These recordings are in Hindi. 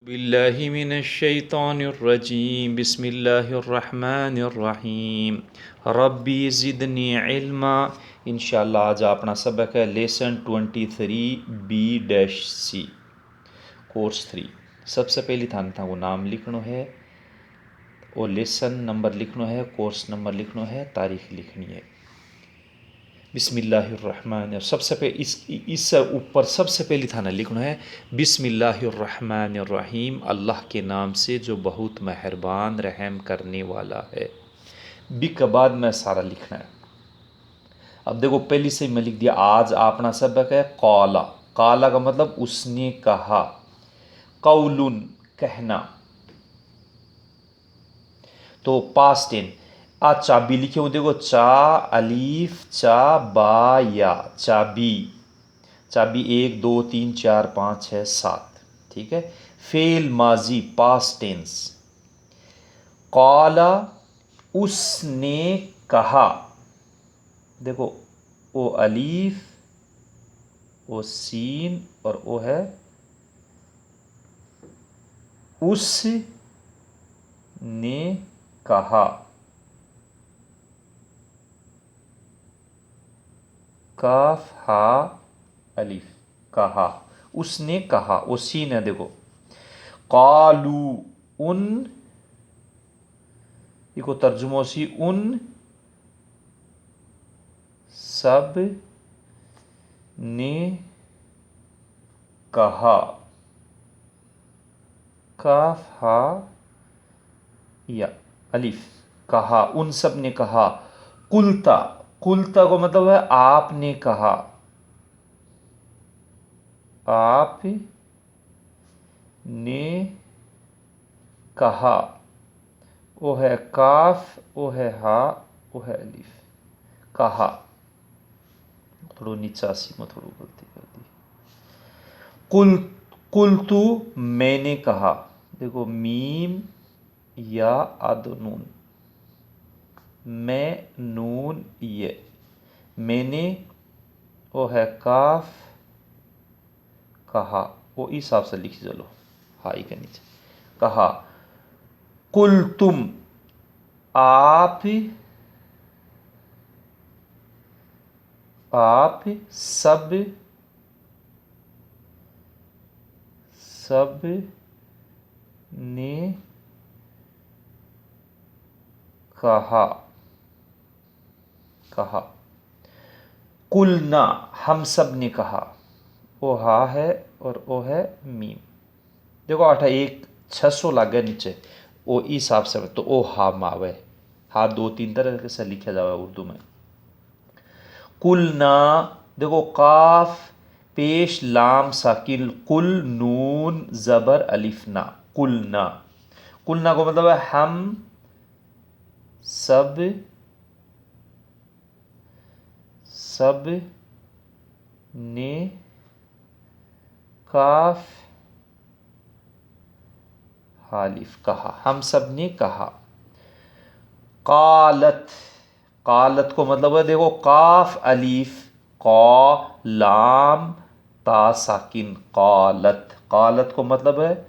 बिल्लाहि मिनश्शैतानिर्रजीम बिस्मिल्लाहिर्रहमानिर्रहीम रब्बी ज़िदनी इल्मा। इंशाअल्लाह आज अपना सबक है लेसन 23 B-C कोर्स 3। सबसे पहली थाने था वो नाम लिखनो है और लेसन नंबर लिखनो है, कोर्स नंबर लिखनो है, तारीख लिखनी है। बिस्मिल्लाहिर्रहमान, सबसे पे इस ऊपर सबसे पहली थाना लिखना है बिस्मिल्लाहिर्रहमानिर्रहीम, अल्लाह के नाम से जो बहुत मेहरबान रहम करने वाला है। बी के बाद में सारा लिखना है। अब देखो पहली से मैं लिख दिया। आज अपना सबक है काला। काला का मतलब उसने कहा। कौलुन कहना, तो पास्ट टेन। आ चाबी लिखे हो, देखो चा अलीफ चा बा या, चाबी। चाबी 1 2 3 4 5 6 7, ठीक है। फेल माजी पास्ट टेंस। काला उसने कहा, देखो ओ अलीफ ओ सीन और ओ है उसने कहा। काफ हा अलीफ, कहा, उसने कहा, वो सीन है देखो। कालू उन, देखो तर्जुमो सी उन सब ने कहा। काफ हा या अलीफ, कहा, उन सब ने कहा। कुलता, कुलता को मतलब है आपने कहा। आप ने कहा, वो है काफ, वो है हा, वो है अलीफ। कहा, थोड़ो नीचासी में थोड़ो गलती कर दी। कुल तू मैंने कहा, देखो मीम या अद नून, मैं नून ये, मैंने वो है काफ, कहा, वो इस हिसाब से लिख चलो हाई के नीचे। कहा। कुल तुम आप सब ने कहा। कहा। कुलना हम सब ने कहा, ओ हा है और ओ है मीम। देखो 8 600 लागे नीचे, ओ इस हिसाब से तो ओ हा मावे। हा 2 3 तरह से लिखा जावे उर्दू में। कुलना, देखो काफ पेश लाम साकिन, कुल नून जबर अलिफ ना, कुलना। कुलना को मतलब है हम सब ने, काफ हालिफ कहा, हम सब ने कहा। कालत, कालत को मतलब है देखो काफ अलीफ का लाम ता साकिन, कालत। कालत को मतलब है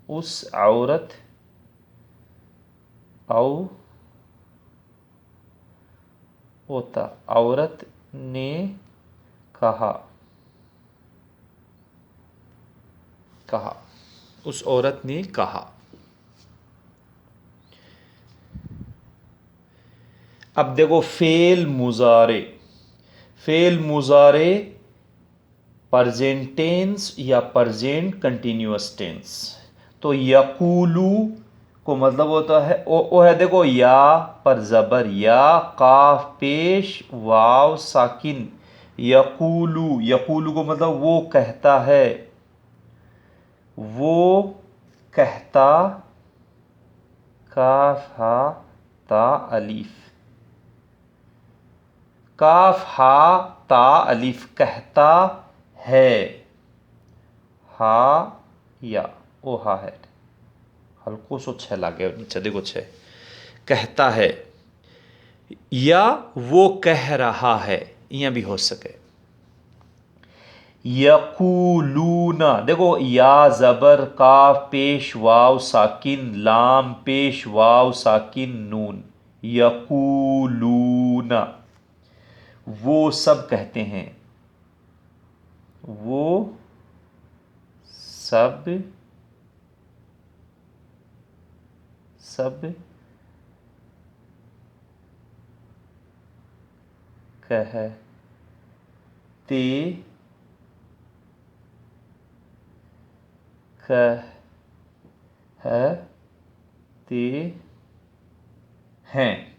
उस औरत होता, औरत ने कहा। कहा, उस औरत ने कहा। अब देखो फेल मुजारे। फेल मुजारे प्रेजेंट टेंस या प्रेजेंट कंटिन्यूअस टेंस। तो यकूलू को मतलब होता है ओ है देखो या पर जबर, या काफ पेश वाव साकिन, यकूलू। यकूलू को मतलब वो कहता है, वो कहता, काफ हा ता अलीफ, काफ हा ता अलीफ, कहता है, हा या ओ हा है, हल्को सो छः लागे नीचे देखो छः। कहता है या वो कह रहा है, यह भी हो सके। यकूलूना, देखो या ज़बर काफ पेश वाव साकिन लाम पेश वाव साकिन नून, यकूलूना, वो सब कहते हैं, वो सब सब कहते हैं।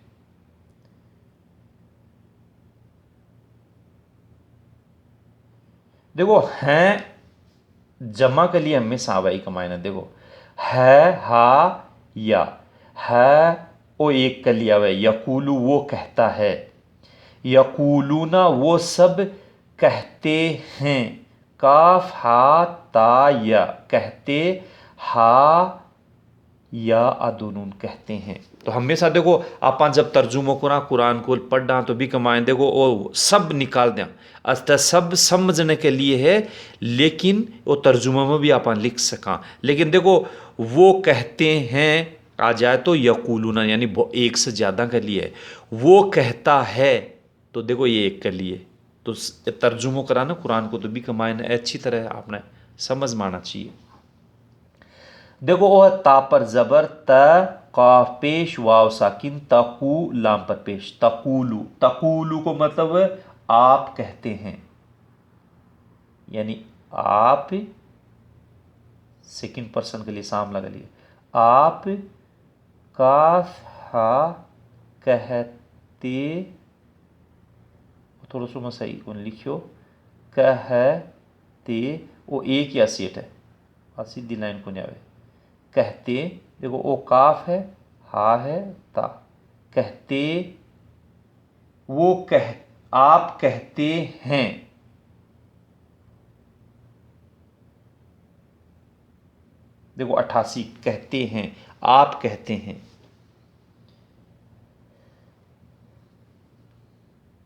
देखो हैं जमा के लिए हमेशा आवाई का मायना, देखो है हा या है वो एक के लिए आवे, यकूलू वो कहता है, यकूलूना वो सब कहते हैं, काफ हा ता या कहते, हा या अदुनून कहते हैं। तो हमेशा देखो आप जब तर्जुमो करा कुरान को पढ़ा तो भी कमाएं, देखो वो सब निकाल दें, अस्त सब समझने के लिए है, लेकिन वो तर्जुमा में भी आप लिख सका। लेकिन देखो वो कहते हैं आ जाए तो यकूलूना यानी एक से ज़्यादा के लिए है, वो कहता है तो देखो ये एक के लिए, तो तर्जुमो करा ना कुरान को तो भी कमाएं अच्छी तरह आपने समझ माना चाहिए। देखो वो ता पर जबर त, काफ पेश वाव साकिन, तकू लाम पर पेश, तकूलू, तकूलू को मतलब आप कहते हैं, यानी आप सेकंड पर्सन के लिए साम लगा लिए, आप काफ हा कहते, थोड़ा सा मैं सही कौन लिखियो, कहते वो एक या सेट है, सीधी लाइन को नहीं आवे, कहते, देखो ओ काफ है हा है ता, कहते वो कह, आप कहते हैं, देखो 88 कहते हैं, आप कहते हैं,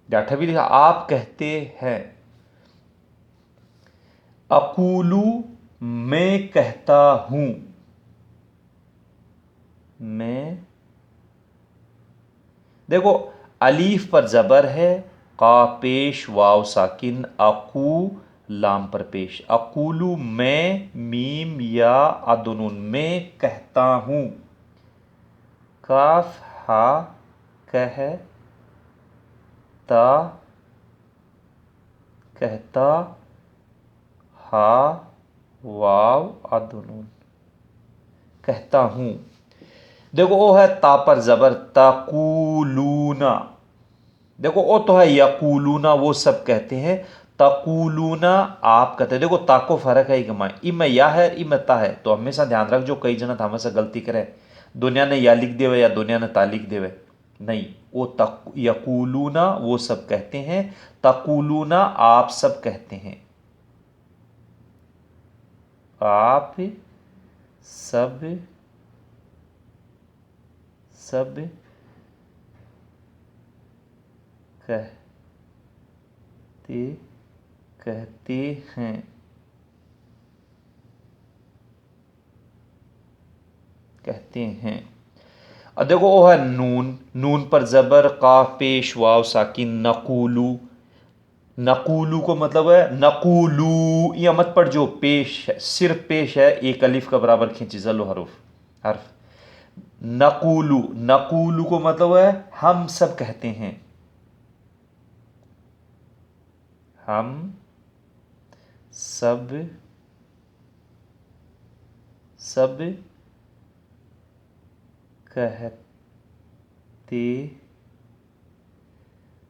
18 लिखा आप कहते हैं, अकूलू मैं कहता हूं, मैं, देखो अलीफ पर जबर है, का पेश वाव साकिन, अकू लाम पर पेश, अकूलू मैं मीम या अदनुन मैं कहता हूं, काफ हा कहता हा वाव अदनुन कहता हूं। देखो वो है ता पर जबर तकूलूना, देखो वो तो है यकूलूना वो सब कहते हैं, तकूलूना आप कहते हैं। देखो ता को फर्क है कि इमे या है इमे ता है, तो हमेशा ध्यान रख जो कई जना हमेशा गलती करे, दुनिया ने या लिख देवे या दुनिया ने ता लिख देवे, नहीं वो तक यकूलूना वो सब कहते हैं, तकूलूना आप सब कहते हैं, आप सब सब कहते हैं, कहते हैं। और देखो वो है नून, नून पर जबर काफ पेश वाव साकिन, नकूलू, नकूलू को मतलब है नकूलू, या मत पढ़ जो पेश है सिर्फ पेश है एक अलिफ का बराबर खींची जलो हर्फ, नकूलू, नकूलू को मतलब है हम सब कहते हैं, हम सब सब कहते,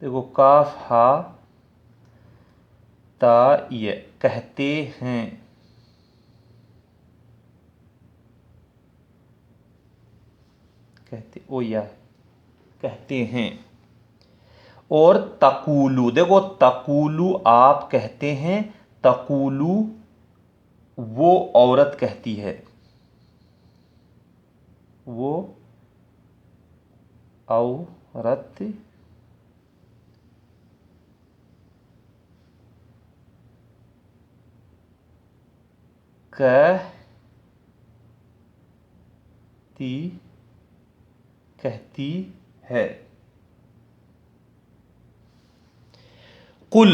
देखो काफ हा ता ये कहते हैं, कहते ओ या कहते हैं। और तकूलू, देखो तकूलू आप कहते हैं, तकूलू वो औरत कहती है, वो औरत कहती है। कुल,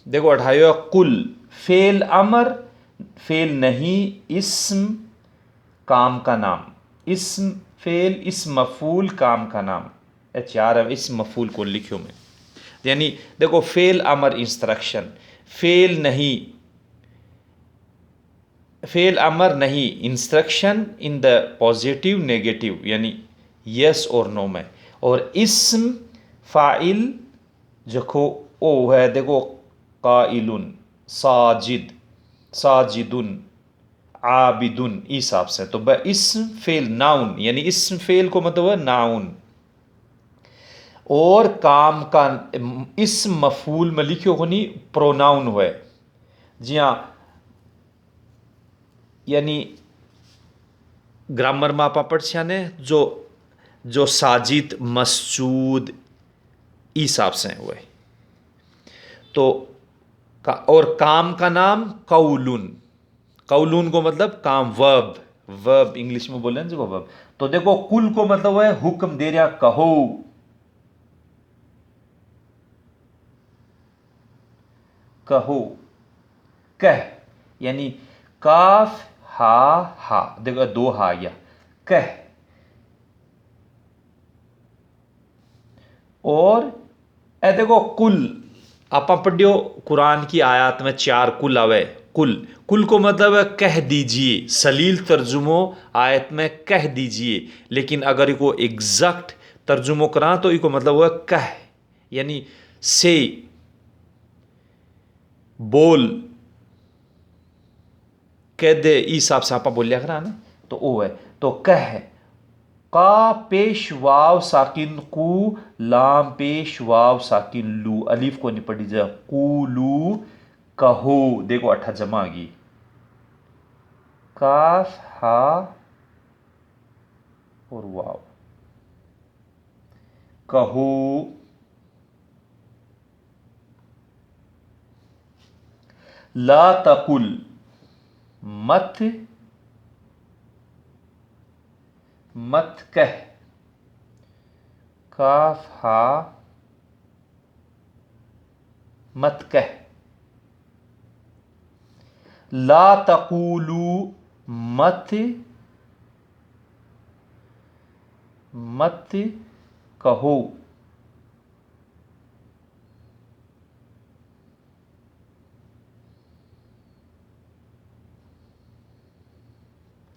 देखो उठाइए, कुल फेल अमर, फेल नहीं, इस्म काम का नाम, इस्म फेल, इस्म मफूल काम का नाम, चार इस्म मफूल को लिखियो में, यानी देखो फेल अमर इंस्ट्रक्शन, फेल नहीं, फेल अमर नहीं, instruction in the positive negative, यानी यस और नो में, और इस्म फ़ाइल जो ओ है, देखो काइलुन, साजिद, साजिदुन, आबिदुन, इस हिसाब से। तो ब इस्म फेल नाउन, यानी इस्म फेल को मतलब है नाउन, और काम का इस्म मफूल में लिखियो होनी प्रोनाउन हुए। जी हाँ, यानी ग्रामर में आप पढ़ ने जो जो साजिद मसजूद इस हिसाब से हुए। तो और काम का नाम कौलुन, कौलुन को मतलब काम, वर्ब, वर्ब इंग्लिश में बोले जो वर्ब। तो देखो कुल को मतलब है हुक्म दे रहा, कहो, कहो, कह, यानी काफ हा, देखो दो हा आ गया, कह। और ए देखो कुल, आप पढ़ियो कुरान की आयत में 4 कुल आवे, कुल, कुल को मतलब है कह दीजिए, सलील तर्जुमो आयत में कह दीजिए, लेकिन अगर इसको एग्जैक्ट तर्जुमो करा तो इसको मतलब हुआ कह, यानी से, बोल, कह दे, इस हिसाब से आप बोलिया करा ना, तो वो है। तो कह, का पेश वाव साकिन कु, लाम पेश वाव साकिन लू, अलीफ को नहीं पढ़ी जा, कूलू, कहो, देखो अठा जमा गई, काफ हा और वाव, कहो, ला तकुल, मत, मत कह, काफ हा, मत कह, ला तकूलू, मत, मत कहो,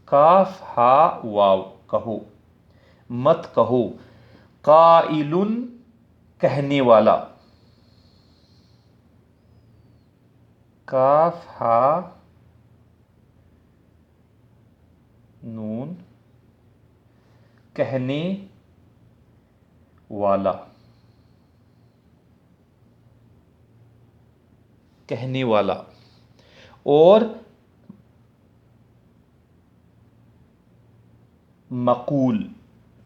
काफ हा वाव, कहो, मत कहो, काइलुन कहने वाला, काफ हा नून कहने वाला, कहने वाला। और मकूल,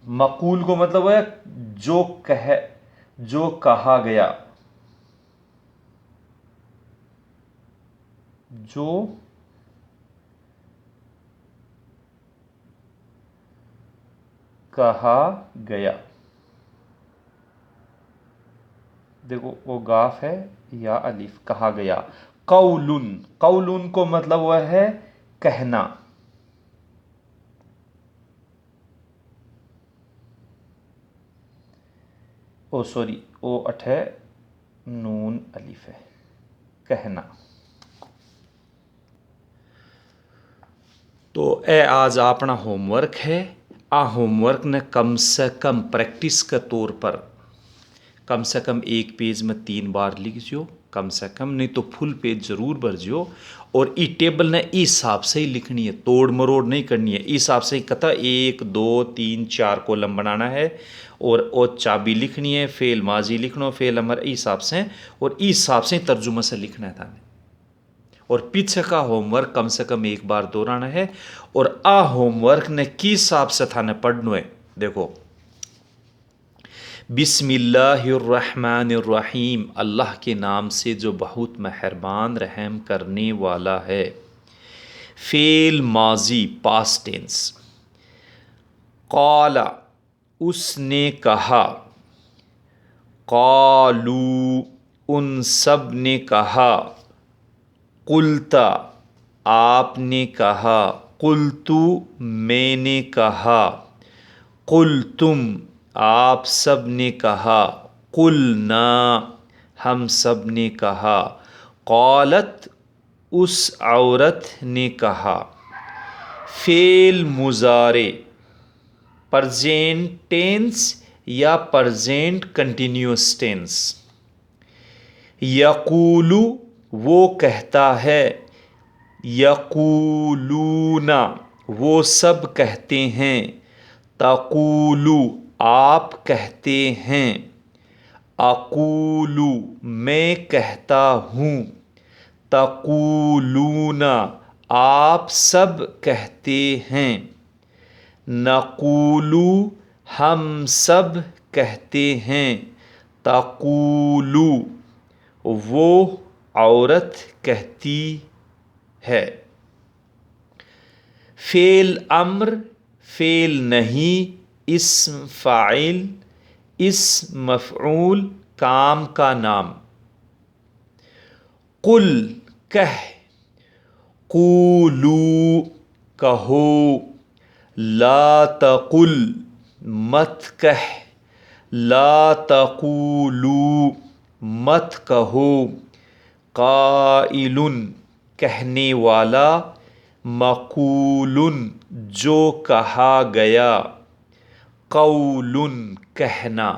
मकूल को मतलब है जो कह, जो कहा गया, जो कहा गया, देखो वो गाफ है या अलिफ, कहा गया। कौलुन, कौलुन को मतलब वह है कहना, ओ सॉरी, ओ अठे नून अलिफ है, कहना। तो ए आज अपना होमवर्क है, आ होमवर्क ने कम से कम प्रैक्टिस के तौर पर कम से कम एक पेज में 3 बार लिख जो, कम से कम, नहीं तो फुल पेज जरूर भर जो। और ई टेबल ने इस हिसाब से ही लिखनी है, तोड़ मरोड़ नहीं करनी है, इस हिसाब से ही कथा 1 2 3 4 कॉलम बनाना है, और चाबी लिखनी है, फेल माजी लिखना, फेल अमर, इस हिसाब से, और इस हिसाब से तर्जुमा से लिखना है थाने। और पीछे का होमवर्क कम से कम 1 बार दोहराना है। और आ होमवर्क ने किस हिसाब से थाने पढ़ना है, देखो, बिस्मिल्लाहिर्रहमानिर्रहीम, अल्लाह के नाम से जो बहुत मेहरबान रहम करने वाला है। फ़ेल माजी पास्ट टेंस। क़ाला उसने कहा, क़ालू उन सब ने कहा, क़ुल्ता आपने कहा, क़ुल्तु मैंने कहा, क़ुल्तुम आप सब ने कहा, क़ुलना हम सब ने कहा, क़ालत उस औरत ने कहा। फ़ेल मुज़ारे प्रेजेंट टेंस या प्रेजेंट कंटिन्यूअस टेंस। यक़ूलु वो कहता है, यक़ूलूना वो सब कहते हैं, तक़ूलु आप कहते हैं, अक़ूलु मैं कहता हूँ, तक़ूलूना आप सब कहते हैं, नक़ूलु हम सब कहते हैं, तक़ूलु वो औरत कहती है। फ़ेल अम्र फ़ेल नहीं, इस्म फ़ाइल इस्म मफ़ऊल काम का नाम। कुल कह, क़ूलू कहो, ला तक़ुल मत कह, ला तक़ूलू मत कहो, क़ाइलुन कहने वाला, मक़ूलुन जो कहा गया, क़ौलुन कहना।